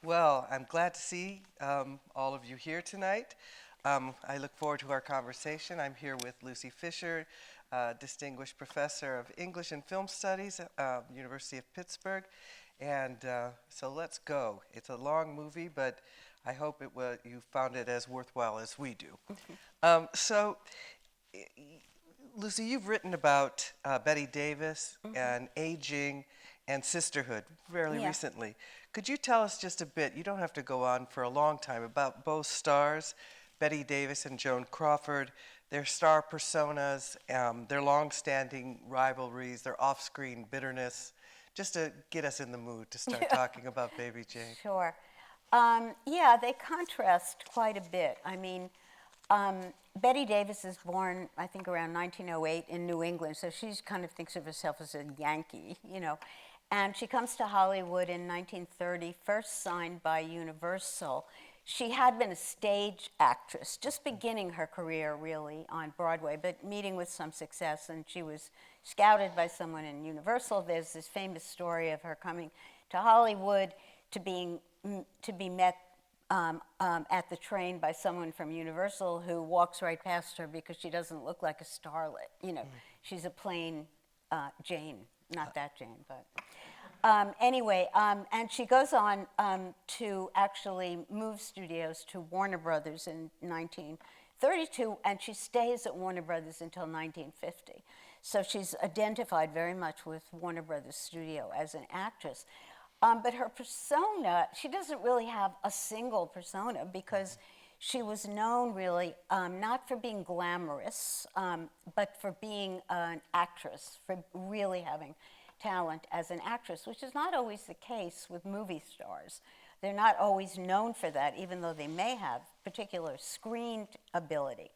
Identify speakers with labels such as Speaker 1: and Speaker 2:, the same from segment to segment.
Speaker 1: Well, I'm glad to see all of you here tonight. I look forward to our conversation. I'm here with Lucy Fischer, Distinguished Professor of English and Film Studies at University of Pittsburgh. And so let's go. It's a long movie, but I hope you found it as worthwhile as we do. Lucy, you've written about Bette Davis and aging and sisterhood fairly recently. Could you tell us just a bit, you don't have to go on for a long time, about both stars, Bette Davis and Joan Crawford, their star personas, their long-standing rivalries, their off-screen bitterness, just to get us in the mood to start talking about Baby Jane.
Speaker 2: Sure. Yeah, they contrast quite a bit. I mean, Bette Davis is born, I think, around 1908 in New England, so she kind of thinks of herself as a Yankee, you know. And she comes to Hollywood in 1930, first signed by Universal. She had been a stage actress, just beginning her career, really, on Broadway, but meeting with some success, and she was scouted by someone in Universal. There's this famous story of her coming to Hollywood to be met at the train by someone from Universal who walks right past her because she doesn't look like a starlet. You know, she's a plain Jane, not that Jane, but anyway, and she goes on to actually move studios to Warner Brothers in 1932, and she stays at Warner Brothers until 1950. So she's identified very much with Warner Brothers Studio as an actress. But her persona, she doesn't really have a single persona because she was known really not for being glamorous, but for being an actress, for really having talent as an actress, which is not always the case with movie stars. They're not always known for that, even though they may have particular screen ability.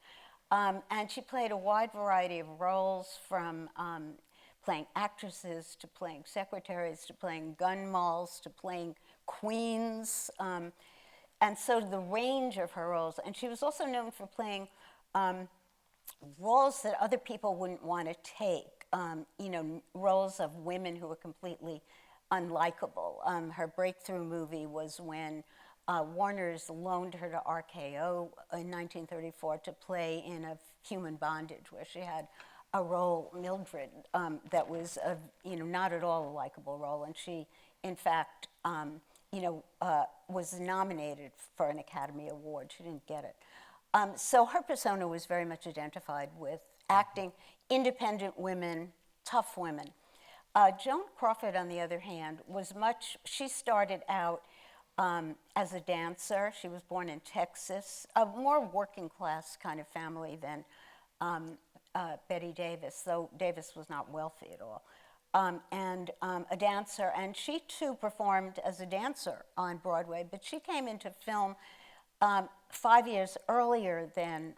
Speaker 2: And she played a wide variety of roles, from playing actresses to playing secretaries to playing gun moles to playing queens. And so the range of her roles. And she was also known for playing roles that other people wouldn't want to take. You know, roles of women who were completely unlikable. Her breakthrough movie was when Warner's loaned her to RKO in 1934 to play in A Human Bondage, where she had a role, Mildred, that was not at all a likable role, and she, in fact, was nominated for an Academy Award. She didn't get it. So her persona was very much identified with acting, independent women, tough women. Joan Crawford, on the other hand, she started out as a dancer. She was born in Texas, a more working class kind of family than Bette Davis, though Davis was not wealthy at all. And a dancer, and she too performed as a dancer on Broadway, but she came into film 5 years earlier than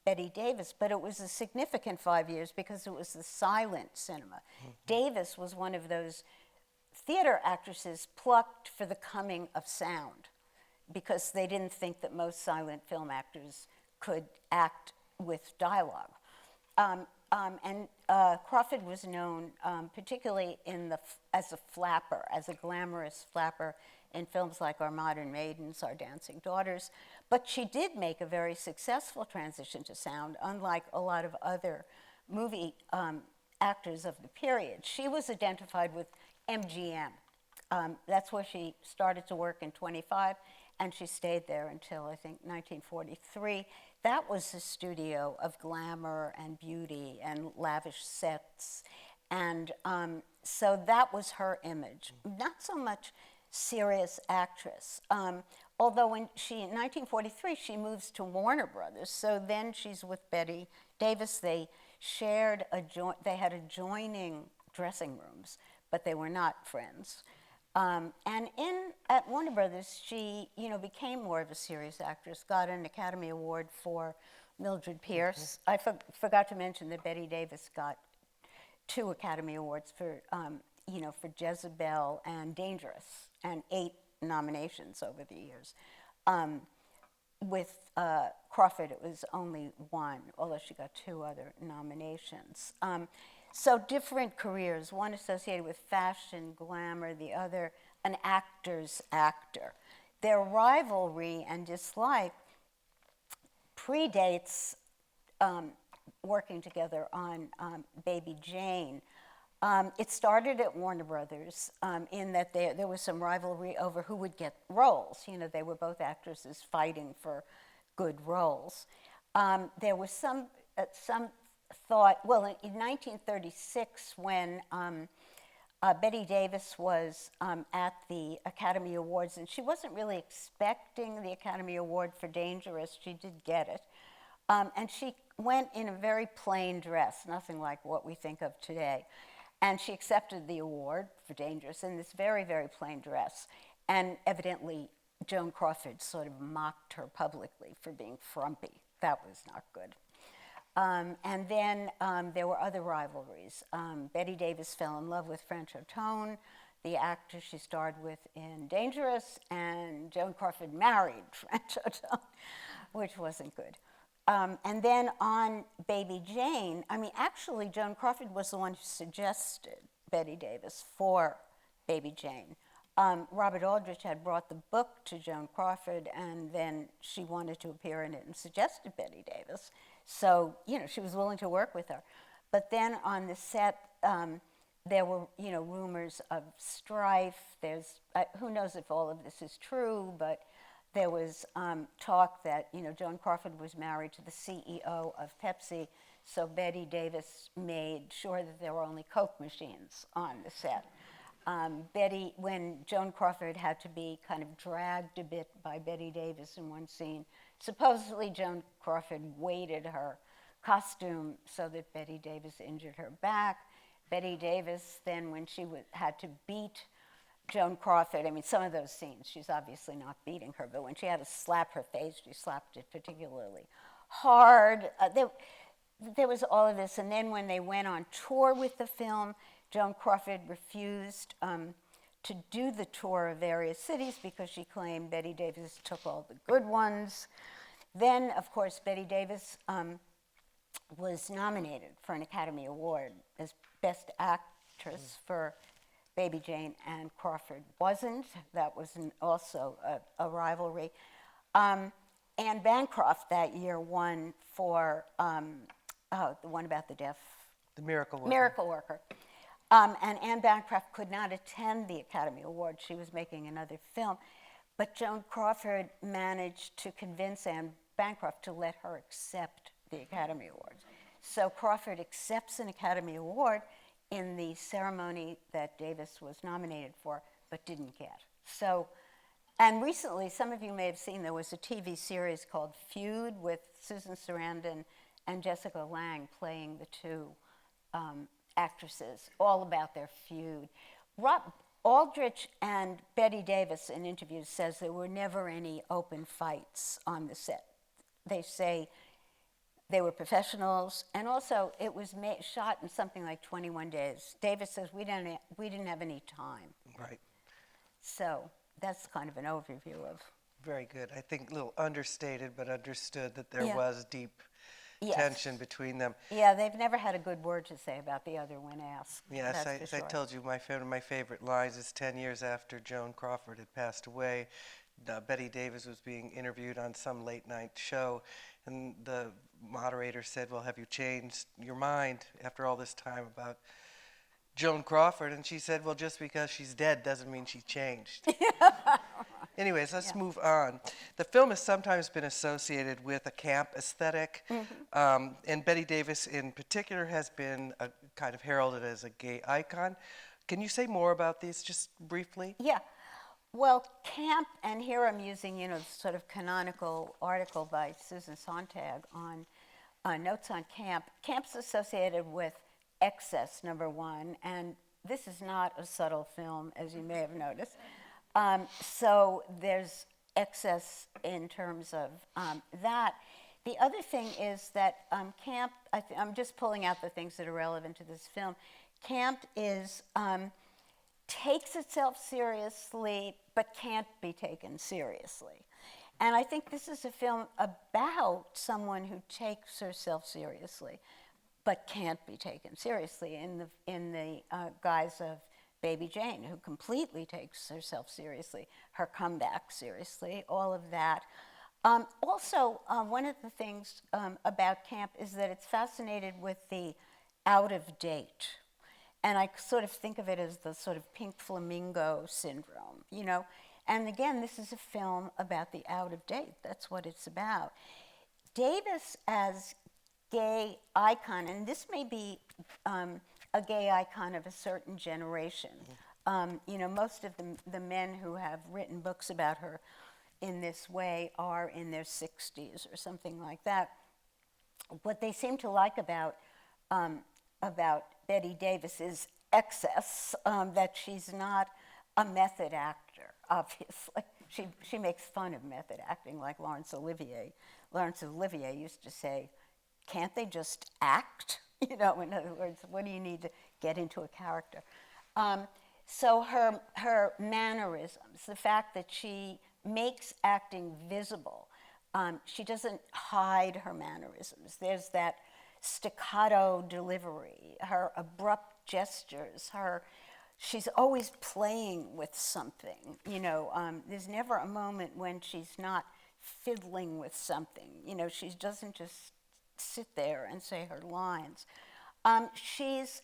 Speaker 2: Bette Davis, but it was a significant 5 years because it was the silent cinema. Davis was one of those theater actresses plucked for the coming of sound because they didn't think that most silent film actors could act with dialogue. And Crawford was known particularly as a flapper, as a glamorous flapper in films like Our Modern Maidens, Our Dancing Daughters. But she did make a very successful transition to sound, unlike a lot of other movie actors of the period. She was identified with MGM. That's where she started to work in 25, and she stayed there until, I think, 1943. That was a studio of glamour and beauty and lavish sets. And so that was her image. Not so much serious actress. Although in 1943, she moves to Warner Brothers. So then she's with Bette Davis. They they had adjoining dressing rooms, but they were not friends. And at Warner Brothers, she became more of a serious actress, got an Academy Award for Mildred Pierce. I forgot to mention that Bette Davis got 2 Academy Awards for Jezebel and Dangerous, and 8 nominations over the years. With Crawford, it was only 1, although she got 2 other nominations. So different careers, one associated with fashion, glamour, the other an actor's actor. their rivalry and dislike predates working together on Baby Jane. It started at Warner Brothers in that there was some rivalry over who would get roles. You know, they were both actresses fighting for good roles. There was some thought, well, in 1936 when Bette Davis was at the Academy Awards, and she wasn't really expecting the Academy Award for Dangerous. She did get it. And she went in a very plain dress, nothing like what we think of today. And she accepted the award for Dangerous in this very, very plain dress. And evidently, Joan Crawford sort of mocked her publicly for being frumpy. That was not good. And then there were other rivalries. Bette Davis fell in love with French Otone, the actor she starred with in Dangerous, and Joan Crawford married French Otone, which wasn't good. And then on Baby Jane, I mean, actually, Joan Crawford was the one who suggested Bette Davis for Baby Jane. Robert Aldrich had brought the book to Joan Crawford, and then she wanted to appear in it and suggested Bette Davis. So, you know, she was willing to work with her. But then on the set, there were, you know, rumors of strife. There's, who knows if all of this is true, but there was talk that, you know, Joan Crawford was married to the CEO of Pepsi, so Bette Davis made sure that there were only Coke machines on the set. When Joan Crawford had to be kind of dragged a bit by Bette Davis in one scene, supposedly Joan Crawford weighted her costume so that Bette Davis injured her back. Bette Davis then, when she had to beat Joan Crawford, I mean, some of those scenes, she's obviously not beating her, but when she had to slap her face, she slapped it particularly hard. There was all of this, and then when they went on tour with the film, Joan Crawford refused to do the tour of various cities because she claimed Bette Davis took all the good ones. Then, of course, Bette Davis was nominated for an Academy Award as Best Actress for Baby Jane, and Crawford wasn't. That was also a rivalry. Anne Bancroft that year won for the one about the deaf.
Speaker 1: The Miracle Worker.
Speaker 2: Miracle Worker. And Anne Bancroft could not attend the Academy Award. She was making another film. But Joan Crawford managed to convince Anne Bancroft to let her accept the Academy Awards. So Crawford accepts an Academy Award in the ceremony that Davis was nominated for, but didn't get. So, and recently, some of you may have seen, there was a TV series called Feud with Susan Sarandon and Jessica Lange playing the two actresses, all about their feud. Aldrich and Bette Davis in interviews says there were never any open fights on the set. They say they were professionals, and also it was shot in something like 21 days. Davis says we didn't have any time.
Speaker 1: Right.
Speaker 2: So that's kind of an overview of.
Speaker 1: Very good. I think a little understated, but understood that there
Speaker 2: Yeah.
Speaker 1: was deep tension between them.
Speaker 2: Yeah, they've never had a good word to say about the other when asked.
Speaker 1: Yes,
Speaker 2: that's for
Speaker 1: as I
Speaker 2: sure.
Speaker 1: told you, one of my favorite lines is 10 years after Joan Crawford had passed away, Bette Davis was being interviewed on some late night show, and the moderator said, well, have you changed your mind after all this time about Joan Crawford? And she said, well, just because she's dead doesn't mean she changed. Anyways, let's move on. The film has sometimes been associated with a camp aesthetic, and Bette Davis in particular has been kind of heralded as a gay icon. Can you say more about these just briefly?
Speaker 2: Yeah. Well, camp, and here I'm using, you know, sort of canonical article by Susan Sontag on Notes on Camp. Camp's associated with excess, number one, and this is not a subtle film, as you may have noticed. So there's excess in terms of that. The other thing is that camp, I'm just pulling out the things that are relevant to this film. Camp is, takes itself seriously, but can't be taken seriously. And I think this is a film about someone who takes herself seriously, but can't be taken seriously in the guise of Baby Jane, who completely takes herself seriously, her comeback seriously, all of that. Also, one of the things about camp is that it's fascinated with the out of date. And I sort of think of it as the sort of pink flamingo syndrome, you know? And again, this is a film about the out of date. That's what it's about. Davis as gay icon, and this may be a gay icon of a certain generation. You know, most of the men who have written books about her in this way are in their 60s or something like that. What they seem to like about Bette Davis is excess, that she's not a method actor, obviously. She makes fun of method acting, like Laurence Olivier. Laurence Olivier used to say, can't they just act? You know, in other words, what do you need to get into a character? So her mannerisms, the fact that she makes acting visible, she doesn't hide her mannerisms. There's that staccato delivery, her abrupt gestures, she's always playing with something, you know. There's never a moment when she's not fiddling with something, you know. She doesn't just sit there and say her lines. She's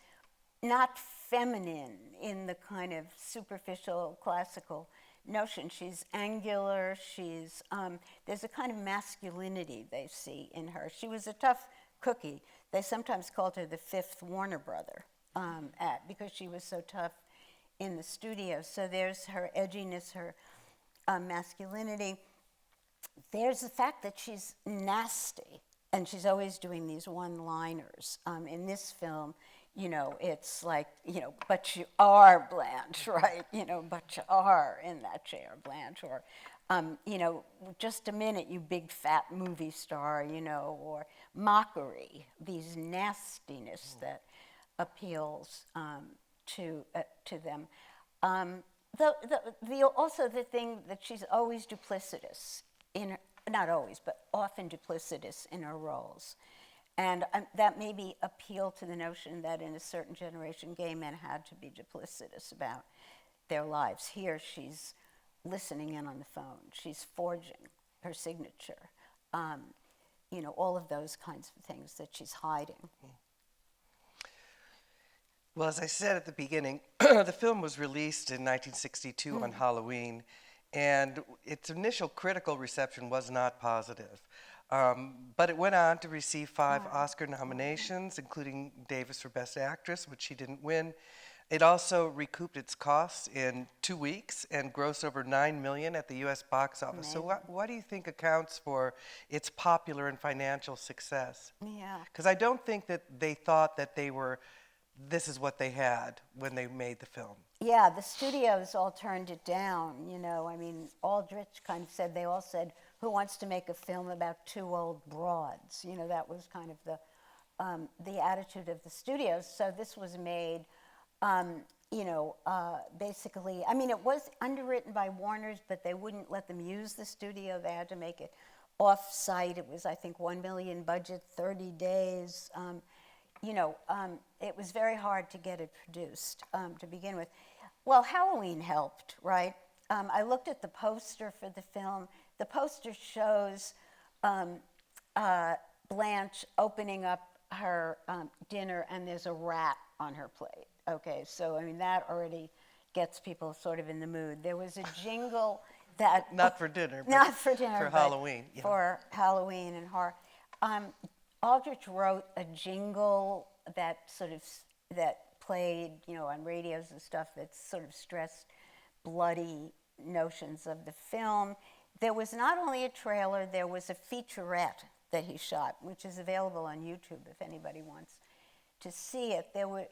Speaker 2: not feminine in the kind of superficial classical notion. She's angular, there's a kind of masculinity they see in her. She was a tough cookie. They sometimes called her the fifth Warner brother because she was so tough in the studio. So there's her edginess, her masculinity. There's the fact that she's nasty, and she's always doing these one-liners. In this film, you know, it's like, you know, but you are Blanche, right? You know, but you are in that chair, Blanche. Or, you know, just a minute, you big fat movie star, you know, or mockery, these nastiness that appeals to them. Also the thing that she's always duplicitous not always, but often duplicitous in her roles. And that maybe appeal to the notion that in a certain generation, gay men had to be duplicitous about their lives. Here, she's listening in on the phone. She's forging her signature. You know, all of those kinds of things that she's hiding.
Speaker 1: Well, as I said at the beginning, the film was released in 1962 on Halloween, and its initial critical reception was not positive. But it went on to receive 5 Oscar nominations, including Davis for Best Actress, which she didn't win. It also recouped its costs in 2 weeks and grossed over $9 million at the U.S. box office. So what do you think accounts for its popular and financial success?
Speaker 2: Yeah.
Speaker 1: Because I don't think that they thought that this is what they had when they made the film.
Speaker 2: Yeah, the studios all turned it down, you know. I mean, Aldrich kind of said, they all said, who wants to make a film about 2 old broads? You know, that was kind of the attitude of the studios. So this was made, you know, basically, I mean, it was underwritten by Warner's, but they wouldn't let them use the studio. They had to make it off-site. It was, I think, $1 million budget, 30 days. You know, it was very hard to get it produced to begin with. Well, Halloween helped, right? I looked at the poster for the film. The poster shows Blanche opening up her dinner, and there's a rat on her plate. Okay, so I mean, that already gets people sort of in the mood. There was a jingle that...
Speaker 1: Not for dinner, but
Speaker 2: not for dinner,
Speaker 1: for Halloween.
Speaker 2: Yeah. For Halloween and horror. Aldrich wrote a jingle that played, you know, on radios and stuff that sort of stressed bloody notions of the film. There was not only a trailer, there was a featurette that he shot, which is available on YouTube if anybody wants to see it. There were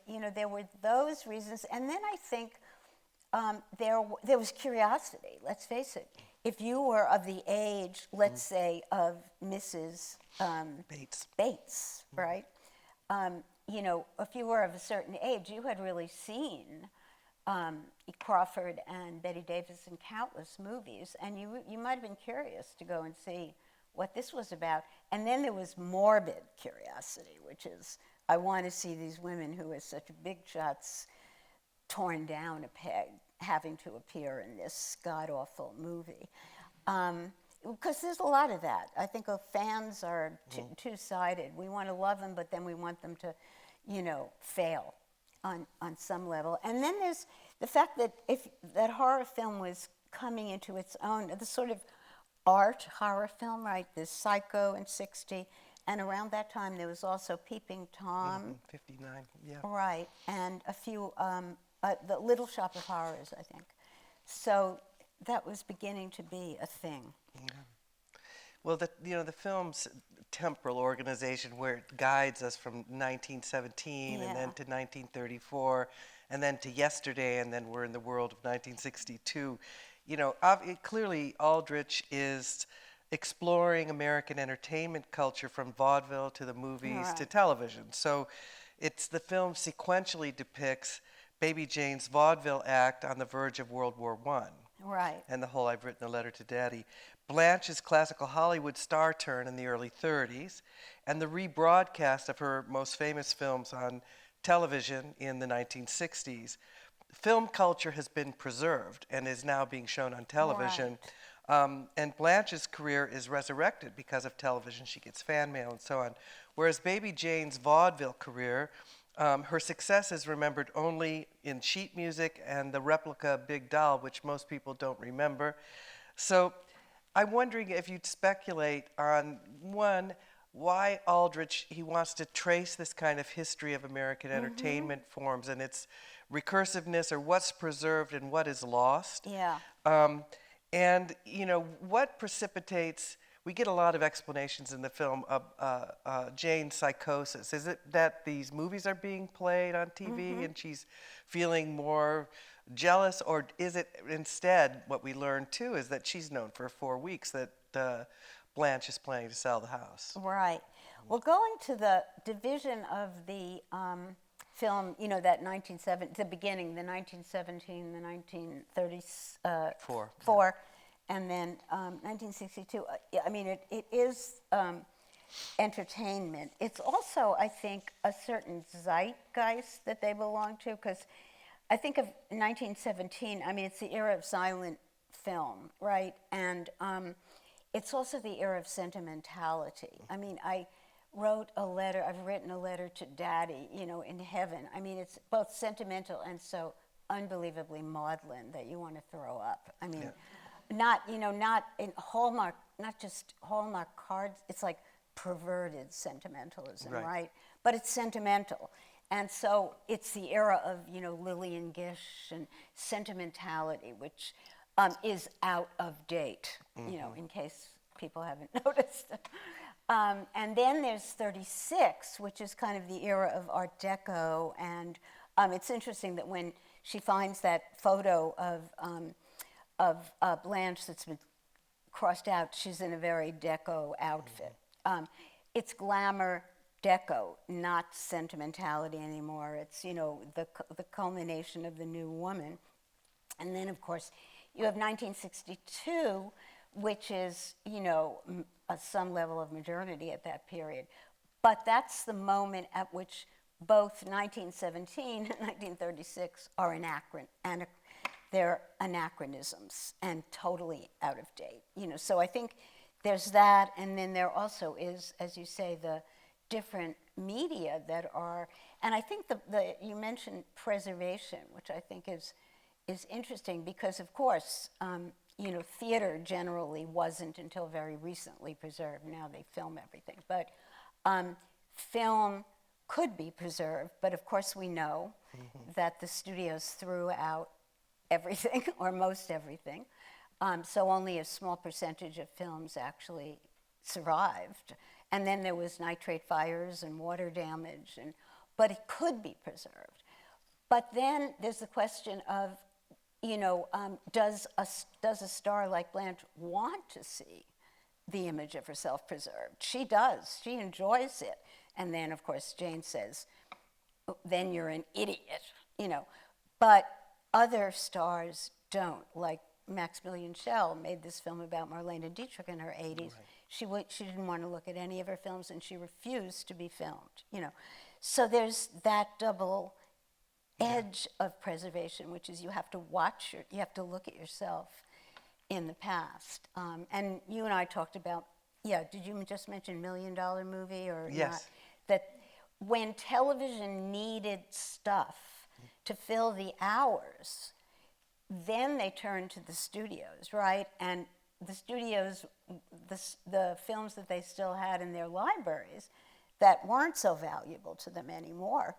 Speaker 2: those reasons, and then I think there was curiosity. Let's face it. If you were of the age, let's say, of Mrs. Bates, right? You know, if you were of a certain age, you had really seen Crawford and Bette Davis in countless movies, and you might have been curious to go and see what this was about. And then there was morbid curiosity, which is, I want to see these women who are such big shots torn down a peg having to appear in this god-awful movie. Because there's a lot of that. I think fans are two-sided. We want to love them, but then we want them to, fail on some level. And then there's the fact that if that horror film was coming into its own, the sort of art horror film, right? There's Psycho in '60, and around that time there was also Peeping Tom.
Speaker 1: 59, yeah.
Speaker 2: Right, and a few, the Little Shop of Horrors, I think. So that was beginning to be a thing.
Speaker 1: Yeah. Well, the film's temporal organization, where it guides us from 1917 and then to 1934, and then to yesterday, and then we're in the world of 1962. Clearly Aldrich is exploring American entertainment culture from vaudeville to the movies to television. So the film sequentially depicts Baby Jane's vaudeville act on the verge of World War I.
Speaker 2: Right.
Speaker 1: And the whole I've Written a Letter to Daddy. Blanche's classical Hollywood star turn in the early 30s, and the rebroadcast of her most famous films on television in the 1960s. Film culture has been preserved and is now being shown on television. Right. And Blanche's career is resurrected because of television. She gets fan mail and so on. Whereas Baby Jane's vaudeville career, her success is remembered only in sheet music and the replica Big Doll, which most people don't remember. So I'm wondering if you'd speculate on, one, why Aldrich, he wants to trace this kind of history of American entertainment forms and its recursiveness, or what's preserved and what is lost.
Speaker 2: Yeah.
Speaker 1: And, what precipitates, we get a lot of explanations in the film of Jane's psychosis. Is it that these movies are being played on TV and she's feeling more jealous, or is it instead what we learn too is that she's known for 4 weeks that Blanche is planning to sell the house?
Speaker 2: Right. Well, going to the division of the film, that the beginning, the 1917, the 1934, and then 1962. It is entertainment. It's also, I think, a certain zeitgeist that they belong to, because I think of 1917, it's the era of silent film, right? And it's also the era of sentimentality. I I've written a letter to Daddy, in heaven. It's both sentimental and so unbelievably maudlin that you want to throw up. Not in Hallmark, not just Hallmark cards, it's like perverted sentimentalism, right? But it's sentimental. And so it's the era of, Lillian Gish and sentimentality, which is out of date, in case people haven't noticed. And then there's 36, which is kind of the era of Art Deco. And it's interesting that when she finds that photo of Blanche that's been crossed out, she's in a very deco outfit. It's glamour deco, not sentimentality anymore. It's, the culmination of the new woman. And then, of course, you have 1962, which is, some level of modernity at that period. But that's the moment at which both 1917 and 1936 are they're anachronisms and totally out of date. So I think there's that, and then there also is, as you say, the different media that are, and I think you mentioned preservation, which I think is interesting because, of course, theater generally wasn't until very recently preserved. Now they film everything, but film could be preserved. But of course, we know that the studios threw out everything or most everything, so only a small percentage of films actually survived. And then there was nitrate fires and water damage, but it could be preserved. But then there's the question of, does a star like Blanche want to see the image of herself preserved? She does. She enjoys it. And then, of course, Jane says, then you're an idiot, But other stars don't. Like Maximilian Schell made this film about Marlene Dietrich in her 80s. Right. She didn't want to look at any of her films, and she refused to be filmed, So there's that double edge of preservation, which is you have to you have to look at yourself in the past. And you and I talked about, did you just mention $1 Million Movie or not?
Speaker 1: Yes.
Speaker 2: That when television needed stuff to fill the hours, then they turned to the studios, right? And the studios, the films that they still had in their libraries that weren't so valuable to them anymore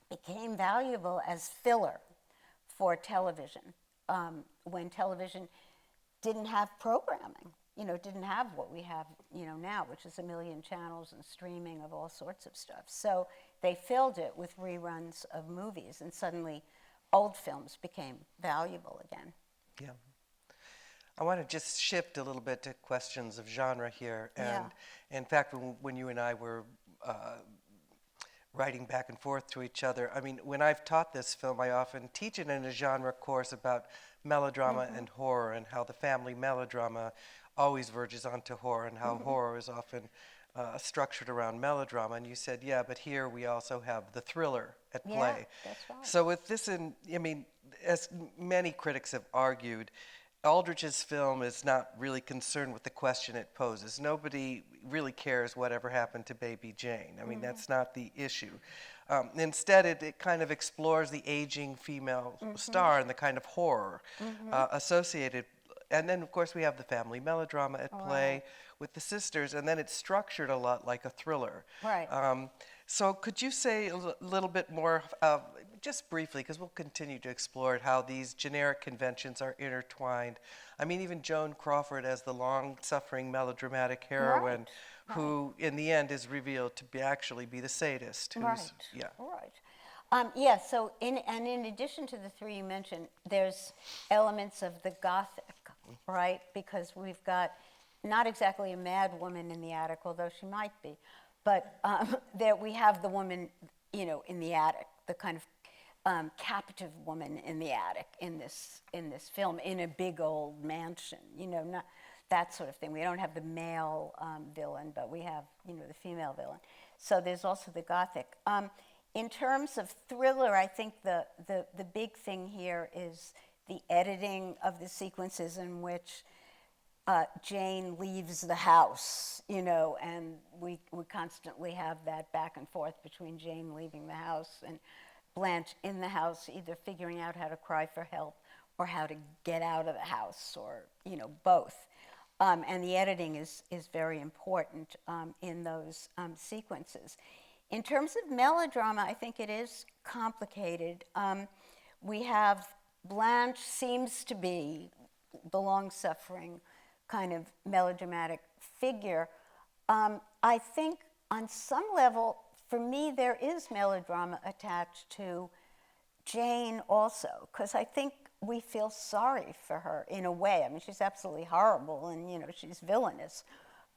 Speaker 2: became valuable as filler for television. When television didn't have programming, didn't have what we have, now, which is 1 million channels and streaming of all sorts of stuff. So they filled it with reruns of movies, and suddenly old films became valuable again.
Speaker 1: Yeah. I want to just shift a little bit to questions of genre here. And in fact, when you and I were writing back and forth to each other, I mean, when I've taught this film, I often teach it in a genre course about melodrama and horror, and how the family melodrama always verges onto horror, and how horror is often structured around melodrama. And you said, yeah, but here we also have the thriller at play.
Speaker 2: Yeah, that's right.
Speaker 1: So with this, as many critics have argued, Aldrich's film is not really concerned with the question it poses. Nobody really cares whatever happened to Baby Jane. I mean, that's not the issue. Instead, it kind of explores the aging female star and the kind of horror associated. And then, of course, we have the family melodrama at play with the sisters, and then it's structured a lot like a thriller.
Speaker 2: Right.
Speaker 1: So could you say a little bit more, just briefly, because we'll continue to explore it, how these generic conventions are intertwined? I mean, even Joan Crawford as the long-suffering melodramatic heroine, who in the end is revealed to actually be the sadist. Who's,
Speaker 2: So in addition to the three you mentioned, there's elements of the Gothic, right? Because we've got not exactly a mad woman in the attic, although she might be, but there we have the woman, in the attic, the kind of captive woman in the attic in this film, in a big old mansion, not that sort of thing. We don't have the male villain, but we have, the female villain. So there's also the Gothic. In terms of thriller, I think the big thing here is the editing of the sequences in which Jane leaves the house, and we constantly have that back and forth between Jane leaving the house and Blanche in the house, either figuring out how to cry for help or how to get out of the house, or, both. And the editing is very important in those sequences. In terms of melodrama, I think it is complicated. We have Blanche seems to be the long-suffering kind of melodramatic figure. I think on some level, for me, there is melodrama attached to Jane also, because I think we feel sorry for her in a way. I mean, she's absolutely horrible and, she's villainous,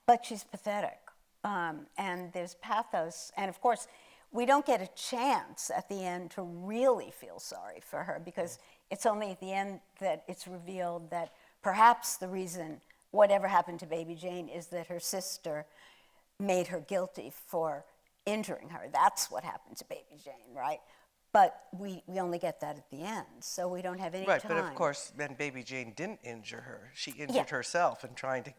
Speaker 2: but she's pathetic. And there's pathos. And of course, we don't get a chance at the end to really feel sorry for her, because it's only at the end that it's revealed that perhaps the reason whatever happened to Baby Jane is that her sister made her guilty for injuring her. That's what happened to Baby Jane, right? But we only get that at the end, so we don't have any time.
Speaker 1: Right, but of course, then Baby Jane didn't injure her. She injured herself in trying to,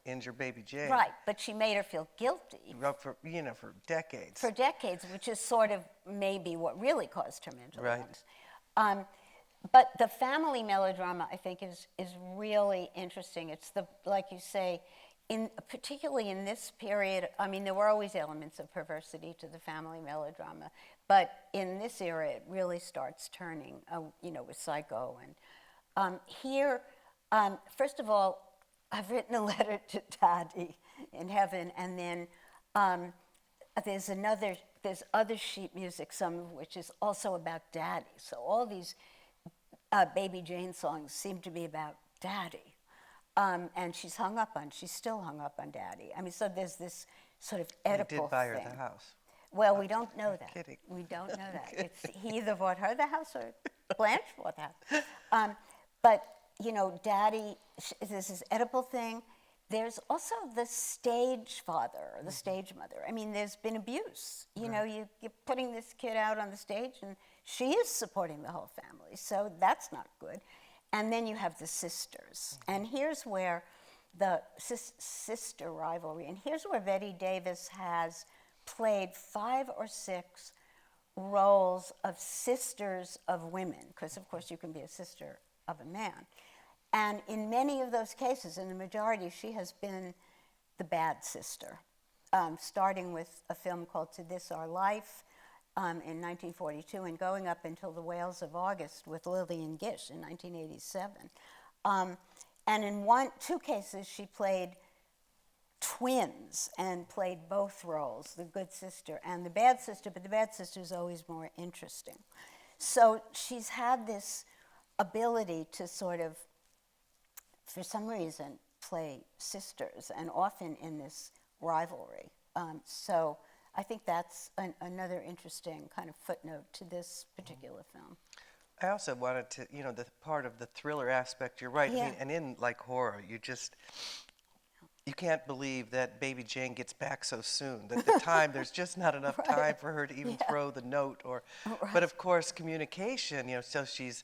Speaker 1: injure Baby Jane.
Speaker 2: Right, but she made her feel guilty.
Speaker 1: For decades.
Speaker 2: For decades, which is sort of maybe what really caused her mental illness. But the family melodrama, I think, is really interesting. It's like you say, particularly in this period, I mean, there were always elements of perversity to the family melodrama, but in this era, it really starts turning, with Psycho. And here, first of all, I've written a letter to Daddy in heaven, and then there's other sheet music, some of which is also about Daddy. So all these Baby Jane songs seem to be about Daddy. And she's still hung up on Daddy. I mean, so there's this sort of Oedipal thing.
Speaker 1: He did buy her the house.
Speaker 2: Well, we don't know that.
Speaker 1: Kidding.
Speaker 2: We don't know that. He either bought her the house or Blanche bought the house. But, Daddy, there's this Oedipal thing. there's also the stage father or the stage mother. I mean, there's been abuse. You know, you're putting this kid out on the stage, and she is supporting the whole family, so that's not good. And then you have the sisters. And here's where the sister rivalry, and here's where Bette Davis has played 5 or 6 roles of sisters of women, because of course you can be a sister of a man. And in many of those cases, in the majority, she has been the bad sister, starting with a film called To This Our Life in 1942 and going up until The Whales of August with Lillian Gish in 1987. And in 2 cases, she played twins and played both roles, the good sister and the bad sister, but the bad sister is always more interesting. So she's had this ability to sort of, for some reason, play sisters, and often in this rivalry. So I think that's another interesting kind of footnote to this particular film.
Speaker 1: I also wanted to, the part of the thriller aspect, you're right.
Speaker 2: Yeah.
Speaker 1: I mean, and in like horror, you can't believe that baby Jane gets back so soon. That the time, there's just not enough time for her to even throw the note. But of course, communication, so she's,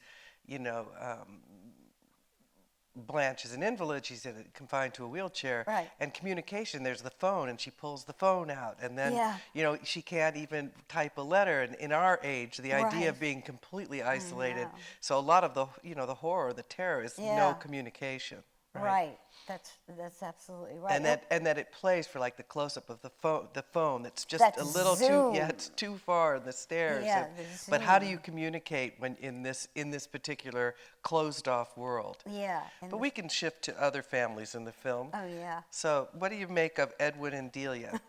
Speaker 1: Blanche is an invalid, she's confined to a wheelchair.
Speaker 2: Right.
Speaker 1: And communication, there's the phone, and she pulls the phone out. And then, she can't even type a letter. And in our age, the idea of being completely isolated. So a lot of the, the horror, the terror is no communication.
Speaker 2: Right. That's absolutely right.
Speaker 1: And that it plays for like the close-up of the phone that's just
Speaker 2: that
Speaker 1: a little
Speaker 2: zoom.
Speaker 1: it's too far in the stairs.
Speaker 2: Yeah,
Speaker 1: but how do you communicate when in this particular closed-off world?
Speaker 2: Yeah.
Speaker 1: But we can shift to other families in the film.
Speaker 2: Oh, yeah.
Speaker 1: So what do you make of Edwin and Delia?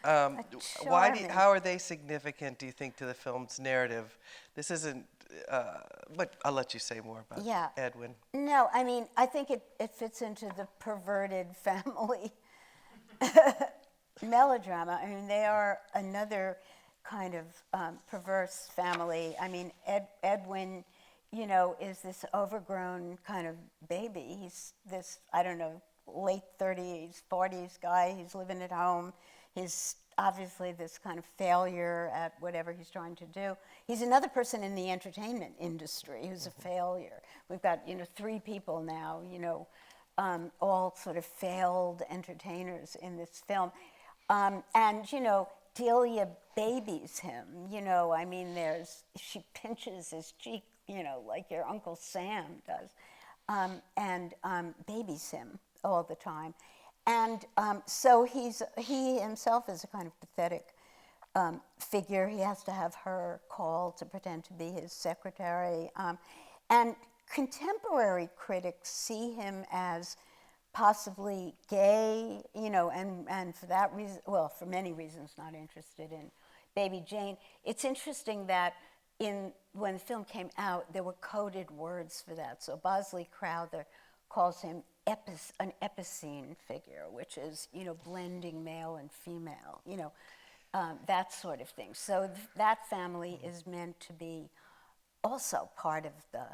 Speaker 2: Charming.
Speaker 1: How are they significant, do you think, to the film's narrative? This isn't, but I'll let you say more about Edwin.
Speaker 2: No, I mean, I think it fits into the perverted family melodrama. I mean, they are another kind of perverse family. I mean, Edwin, is this overgrown kind of baby. He's this, I don't know, late 30s, 40s guy. He's living at home. He's obviously this kind of failure at whatever he's trying to do. He's another person in the entertainment industry who's a failure. We've got, 3 people now, all sort of failed entertainers in this film. And, Delia babies him, I mean, she pinches his cheek, like your Uncle Sam does, and babies him all the time. And so he himself is a kind of pathetic figure. He has to have her call to pretend to be his secretary. And contemporary critics see him as possibly gay, and for that reason, well, for many reasons, not interested in baby Jane. It's interesting that when the film came out, there were coded words for that. So Bosley Crowther calls him an epicene figure, which is, blending male and female, that sort of thing. So that family is meant to be also part of the,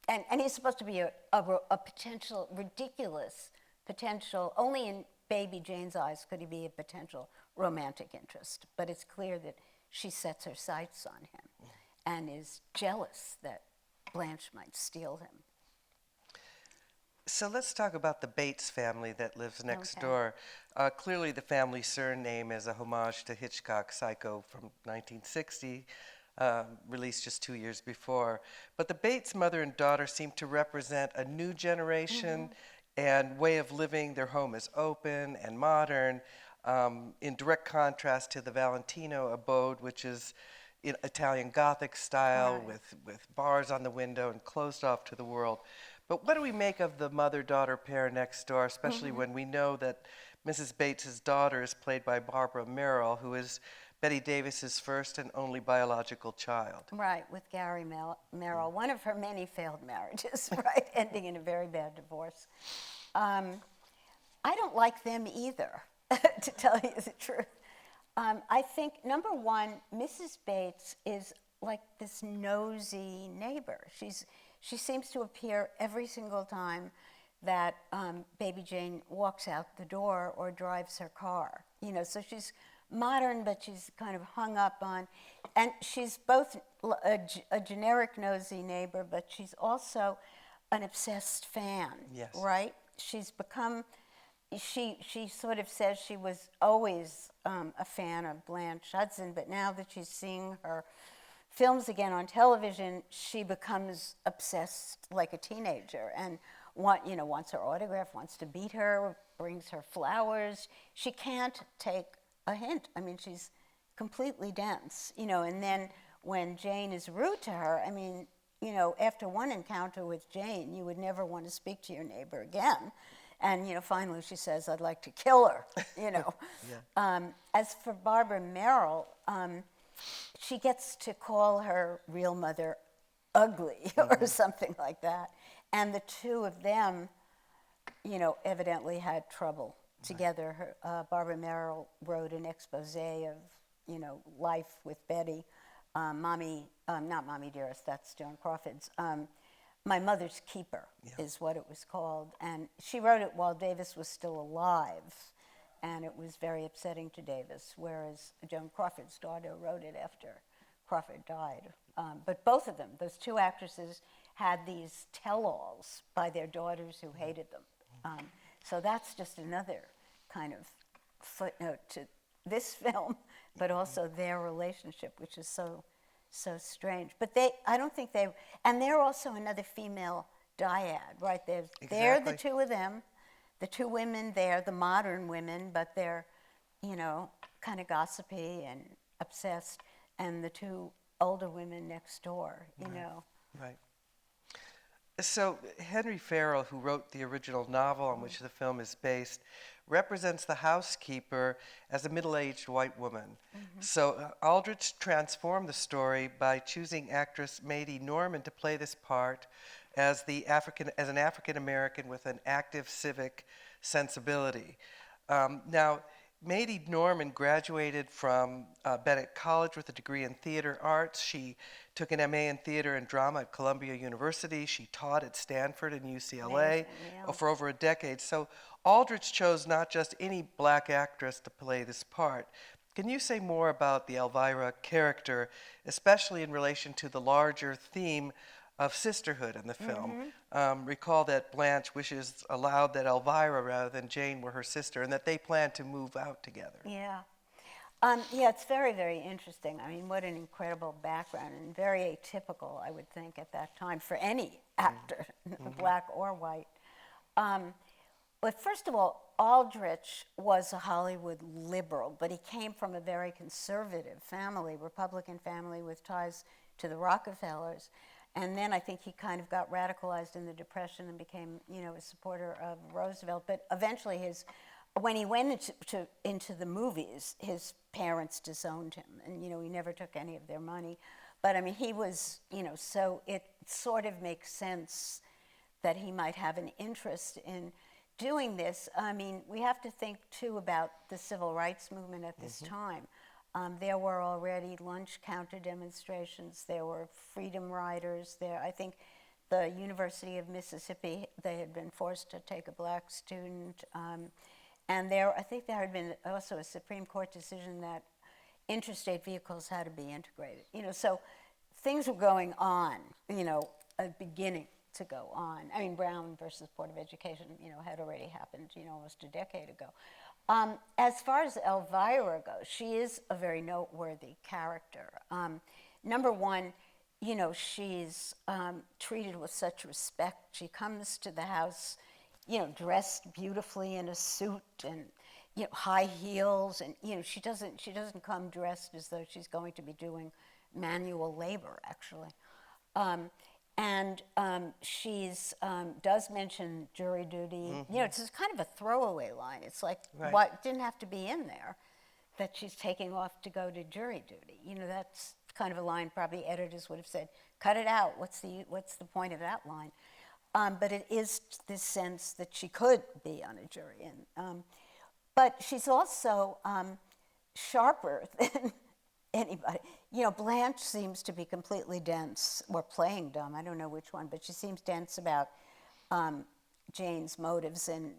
Speaker 2: and he's supposed to be a potential, ridiculous potential, only in baby Jane's eyes could he be a potential romantic interest. But it's clear that she sets her sights on him and is jealous that Blanche might steal him.
Speaker 1: So let's talk about the Bates family that lives next door. Clearly the family surname is a homage to Hitchcock's Psycho from 1960, released just 2 years before. But the Bates mother and daughter seem to represent a new generation and way of living. Their home is open and modern, in direct contrast to the Valentino abode, which is in Italian Gothic style with bars on the window and closed off to the world. But what do we make of the mother-daughter pair next door, especially when we know that Mrs. Bates's daughter is played by Barbara Merrill, who is Bette Davis's first and only biological child?
Speaker 2: Right, with Gary Merrill, one of her many failed marriages, right, ending in a very bad divorce. I don't like them either, to tell you the truth. I think, number one, Mrs. Bates is like this nosy neighbor. She seems to appear every single time that baby Jane walks out the door or drives her car. So she's modern, but she's kind of hung up on, and she's both a generic nosy neighbor, but she's also an obsessed fan,
Speaker 1: Yes.
Speaker 2: right? She's become, she sort of says she was always a fan of Blanche Hudson, but now that she's seeing her films again on television, she becomes obsessed like a teenager and wants her autograph, wants to meet her, brings her flowers. She can't take a hint. I mean, she's completely dense, and then when Jane is rude to her, I mean, after one encounter with Jane, you would never want to speak to your neighbor again. And, finally she says, I'd like to kill her,
Speaker 1: Yeah.
Speaker 2: As for Barbara Merrill, she gets to call her real mother ugly or something like that. And the two of them, evidently had trouble together. Barbara Merrill wrote an expose of, life with Betty. Not Mommy Dearest, that's Joan Crawford's. My Mother's Keeper is what it was called. And she wrote it while Davis was still alive. And it was very upsetting to Davis, whereas Joan Crawford's daughter wrote it after Crawford died. But both of them, those two actresses, had these tell-alls by their daughters who hated them. So that's just another kind of footnote to this film, but also their relationship, which is so strange. But I don't think and they're also another female dyad, right? They're the two of them, the two women, they're the modern women, but they're, kind of gossipy and obsessed, and the two older women next door,
Speaker 1: Right. So Henry Farrell, who wrote the original novel on which the film is based, represents the housekeeper as a middle-aged white woman. So Aldrich transformed the story by choosing actress Maidie Norman to play this part as an African American with an active civic sensibility. Now, Maidie Norman graduated from Bennett College with a degree in theater arts. She took an MA in theater and drama at Columbia University. She taught at Stanford and UCLA for over a decade. So Aldrich chose not just any black actress to play this part. Can you say more about the Elvira character, especially in relation to the larger theme of sisterhood in the film? Recall that Blanche wishes aloud that Elvira rather than Jane were her sister and that they plan to move out together.
Speaker 2: Yeah. It's very, very interesting. I mean, what an incredible background, and very atypical, I would think, at that time for any actor, black or white. But first of all, Aldrich was a Hollywood liberal, but he came from a very conservative family, Republican family with ties to the Rockefellers. And then I think he kind of got radicalized in the Depression and became, a supporter of Roosevelt. But eventually when he went into the movies, his parents disowned him. And, he never took any of their money. But, I mean, he was, so it sort of makes sense that he might have an interest in doing this. I mean, we have to think, too, about the civil rights movement at this time. There were already lunch counter demonstrations. There were freedom riders there. I think the University of Mississippi, they had been forced to take a black student. And I think there had been also a Supreme Court decision that interstate vehicles had to be integrated. So things were going on, beginning to go on. I mean, Brown versus Board of Education, had already happened, almost a decade ago. As far as Elvira goes, she is a very noteworthy character. Number one, she's treated with such respect. She comes to the house, dressed beautifully in a suit and, high heels, and she doesn't come dressed as though she's going to be doing manual labor, actually. And she's does mention jury duty. It's just kind of a throwaway line. It's like, what didn't have to be in there, that she's taking off to go to jury duty. That's kind of a line probably editors would have said, cut it out. What's the point of that line? But it is this sense that she could be on a jury. But she's also sharper than anybody. Blanche seems to be completely dense, or playing dumb, I don't know which one, but she seems dense about Jane's motives, and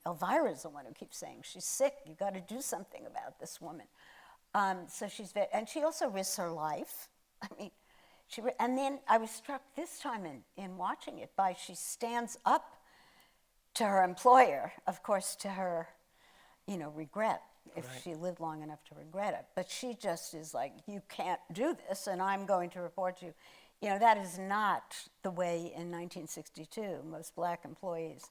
Speaker 2: Elvira's the one who keeps saying, she's sick, you've got to do something about this woman. So she's very, and she also risks her life. I mean, and then I was struck this time in watching it by she stands up to her employer, of course, to her, regret, if she lived long enough to regret it. But she just is like, you can't do this, and I'm going to report you. That is not the way in 1962 most black employees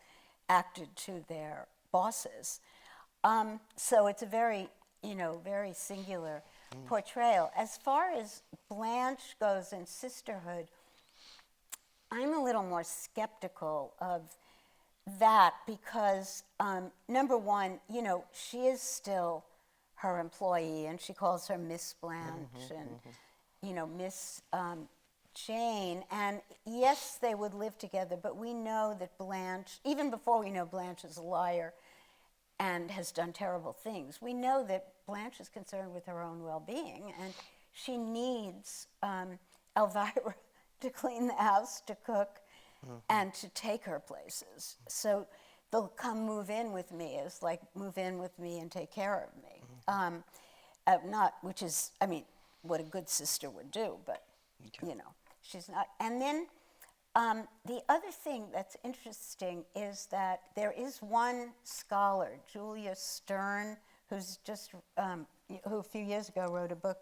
Speaker 2: acted to their bosses. So it's a very, very singular portrayal. As far as Blanche goes in Sisterhood, I'm a little more skeptical of that because, number one, she is still her employee, and she calls her Miss Blanche and, Miss Jane. And yes, they would live together, but we know that Blanche, even before we know Blanche is a liar and has done terrible things, we know that Blanche is concerned with her own well-being, and she needs Elvira to clean the house, to cook, and to take her places. So they'll come move in with me is like move in with me and take care of me. Which is, what a good sister would do, but, she's not. And then the other thing that's interesting is that there is one scholar, Julia Stern, who's just, who a few years ago wrote a book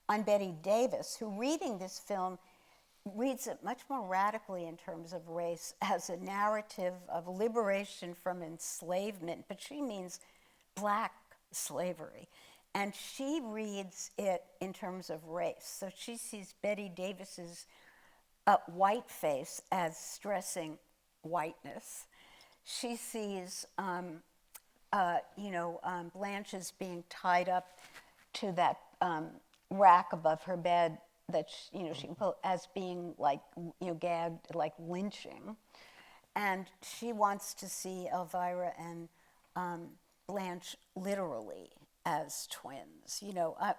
Speaker 2: on Bette Davis, who reading this film reads it much more radically in terms of race as a narrative of liberation from enslavement, but she means black slavery. And she reads it in terms of race. So she sees Bette Davis's white face as stressing whiteness. She sees, Blanche as being tied up to that rack above her bed that she can pull as being like gagged, like lynching, and she wants to see Elvira and Blanche literally as twins.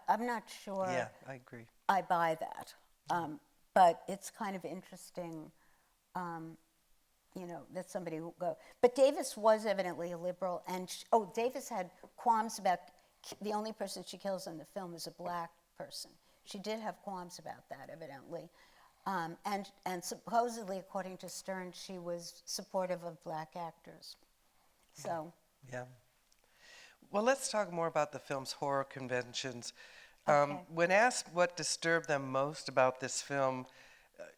Speaker 2: I'm not sure.
Speaker 1: Yeah, I agree.
Speaker 2: I buy that, but it's kind of interesting. That somebody will go. But Davis was evidently a liberal, and Davis had qualms about the only person she kills in the film is a black person. She did have qualms about that, evidently. And supposedly, according to Stern, she was supportive of black actors. So.
Speaker 1: Yeah. Well, let's talk more about the film's horror conventions.
Speaker 2: Okay.
Speaker 1: When asked what disturbed them most about this film,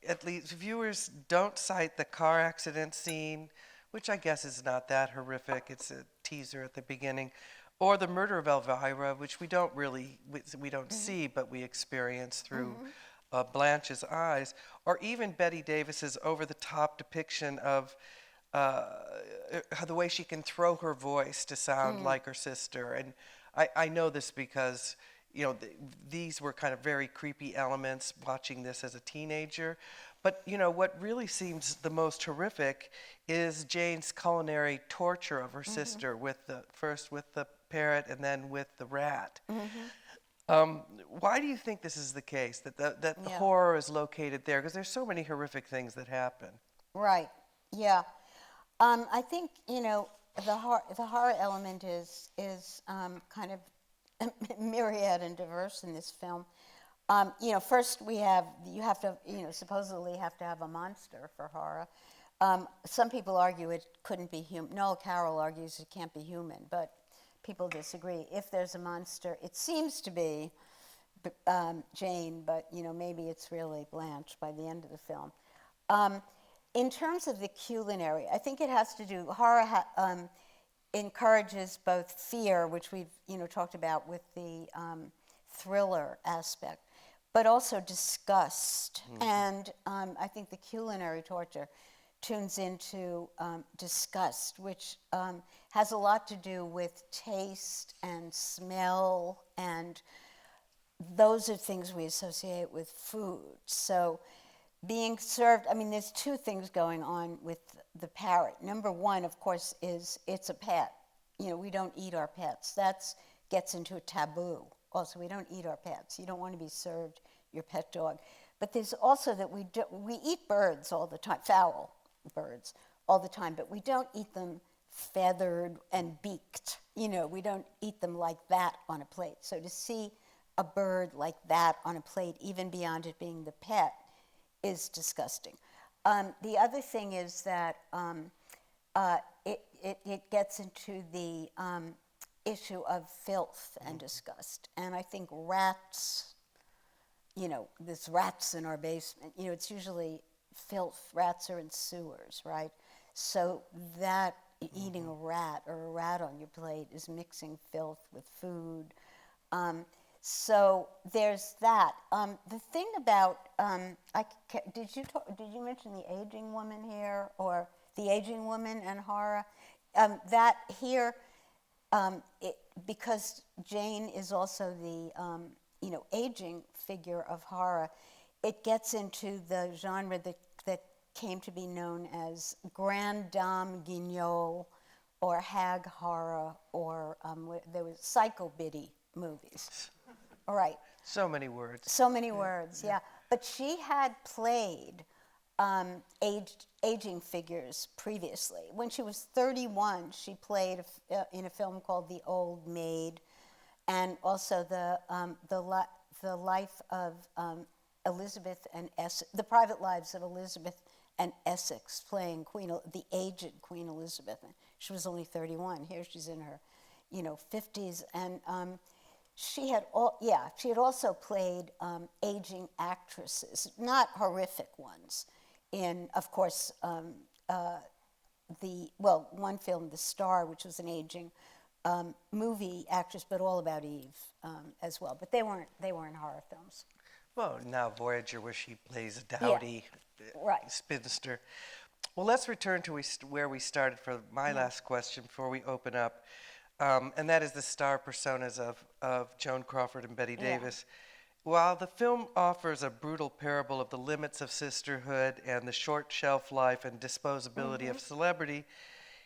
Speaker 1: at least viewers don't cite the car accident scene, which I guess is not that horrific. It's a teaser at the beginning. Or the murder of Elvira, which we don't see, but we experience through Blanche's eyes. Or even Bette Davis's over-the-top depiction of the way she can throw her voice to sound like her sister. And I know this because these were kind of very creepy elements watching this as a teenager. But, what really seems the most horrific is Jane's culinary torture of her sister, first with the parrot and then with the rat. Why do you think this is the case, that the horror is located there? Because there's so many horrific things that happen.
Speaker 2: Right, yeah. I think, the horror element is kind of myriad and diverse in this film. First you have to, supposedly have to have a monster for horror. Some people argue it couldn't be human. Noel Carroll argues it can't be human, but people disagree. If there's a monster, it seems to be Jane, but maybe it's really Blanche by the end of the film. In terms of the culinary, I think it has to do, horror encourages both fear, which we've talked about with the thriller aspect, but also disgust. And I think the culinary torture tunes into disgust, which has a lot to do with taste and smell, and those are things we associate with food. So being served, there's two things going on with the parrot. Number one, of course, is it's a pet. We don't eat our pets. That gets into a taboo. Also, we don't eat our pets. You don't want to be served your pet dog. But there's also that we eat birds all the time, fowl birds all the time, but we don't eat them feathered and beaked. We don't eat them like that on a plate. So to see a bird like that on a plate, even beyond it being the pet, is disgusting. The other thing is that it gets into the issue of filth and disgust. And I think rats, there's rats in our basement. It's usually filth. Rats are in sewers, right? So that eating a rat or a rat on your plate is mixing filth with food. So there's that. The thing about did you mention the aging woman here, or the aging woman and horror? That here, because Jane is also the aging figure of horror, it gets into the genre that came to be known as grande dame guignol, or hag horror, or there was psycho-biddy movies. All right.
Speaker 1: So many words.
Speaker 2: So many words, yeah. But she had played aging figures previously. When she was 31, she played in a film called The Old Maid, and also the life of Elizabeth and Essex, the private lives of Elizabeth and Essex, playing the aged Queen Elizabeth. She was only 31. Here she's in her, 50s, and she had also played aging actresses, not horrific ones. In, of course, one film, The Star, which was an aging movie actress, but all about Eve as well. But they weren't horror films.
Speaker 1: Well, now Voyager, where she plays a dowdy spinster. Well, let's return to where we started for my last question before we open up. And that is the star personas of Joan Crawford and Bette Davis. While the film offers a brutal parable of the limits of sisterhood and the short shelf life and disposability of celebrity,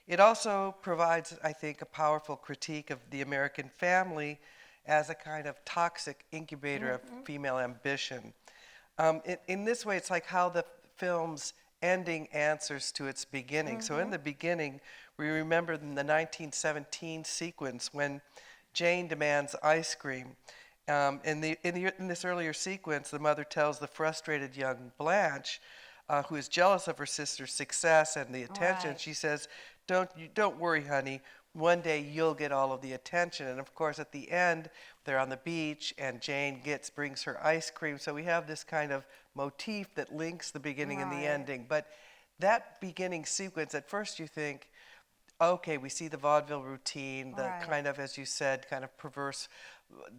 Speaker 1: it also provides, I think, a powerful critique of the American family as a kind of toxic incubator of female ambition. In this way, it's like how the film's ending answers to its beginning. So in the beginning, we remember in the 1917 sequence when Jane demands ice cream. In this earlier sequence, the mother tells the frustrated young Blanche, who is jealous of her sister's success and the attention,
Speaker 2: Right.
Speaker 1: she says, "Don't worry, honey. One day you'll get all of the attention." And of course, at the end, they're on the beach, and Jane brings her ice cream. So we have this kind of motif that links the beginning and the ending. But that beginning sequence, at first you think, okay, we see the vaudeville routine, the kind of, as you said, kind of perverse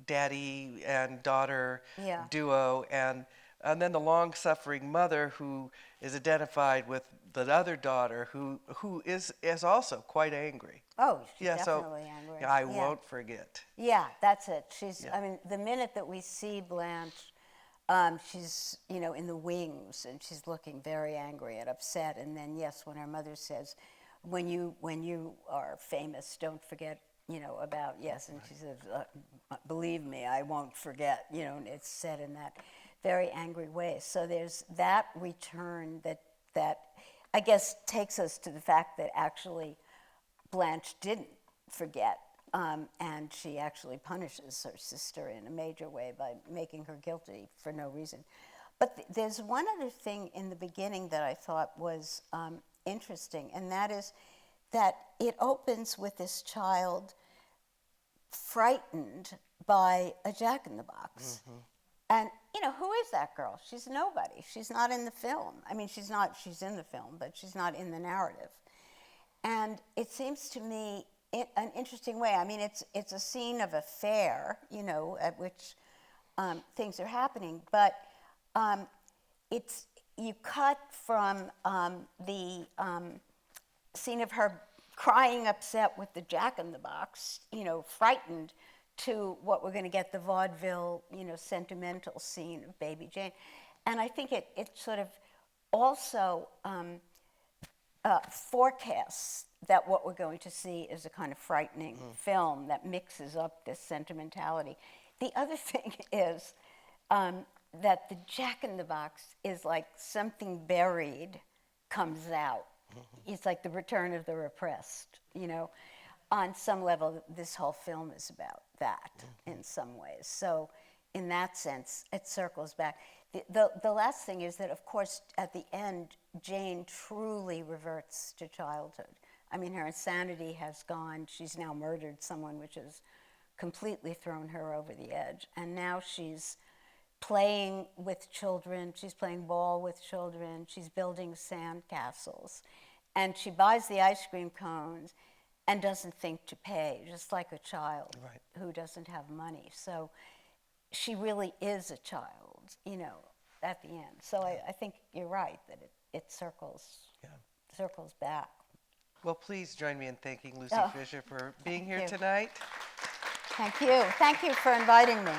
Speaker 1: daddy and daughter duo, and then the long-suffering mother who is identified with the other daughter who is also quite angry.
Speaker 2: Oh, she's definitely angry.
Speaker 1: I won't forget.
Speaker 2: Yeah, that's it. I mean, the minute that we see Blanche, she's, in the wings, and she's looking very angry and upset. And then, yes, when her mother says, when you are famous, don't forget, about, and she says, believe me, I won't forget, and it's said in that very angry way. So there's that return that I guess takes us to the fact that actually Blanche didn't forget, and she actually punishes her sister in a major way by making her guilty for no reason. But there's one other thing in the beginning that I thought was interesting, and that is that it opens with this child frightened by a jack-in-the-box. And, who is that girl? She's nobody. She's not in the film. I mean, she's in the film, but she's not in the narrative. And it seems to me an interesting way. I mean, it's a scene of a fair, at which things are happening, but you cut from the scene of her crying upset with the jack-in-the-box, frightened, to what we're going to get, the vaudeville, sentimental scene of Baby Jane. And I think it sort of also forecasts that what we're going to see is a kind of frightening film that mixes up this sentimentality. The other thing is that the jack-in-the-box is like something buried comes out It's like the return of the repressed, you know. On some level, this whole film is about that in some ways. So in that sense, it circles back. The last thing is that, of course, at the end, Jane truly reverts to childhood. I mean, her insanity has gone. She's now murdered someone, which has completely thrown her over the edge. And now she's playing with children. She's playing ball with children. She's building sand castles. And she buys the ice cream cones and doesn't think to pay, just like a child who doesn't have money. So she really is a child, you know, at the end. So I think you're right that it circles back.
Speaker 1: Well, please join me in thanking Lucy Fischer for being here
Speaker 2: you.
Speaker 1: tonight.
Speaker 2: Thank you. Thank you for inviting me.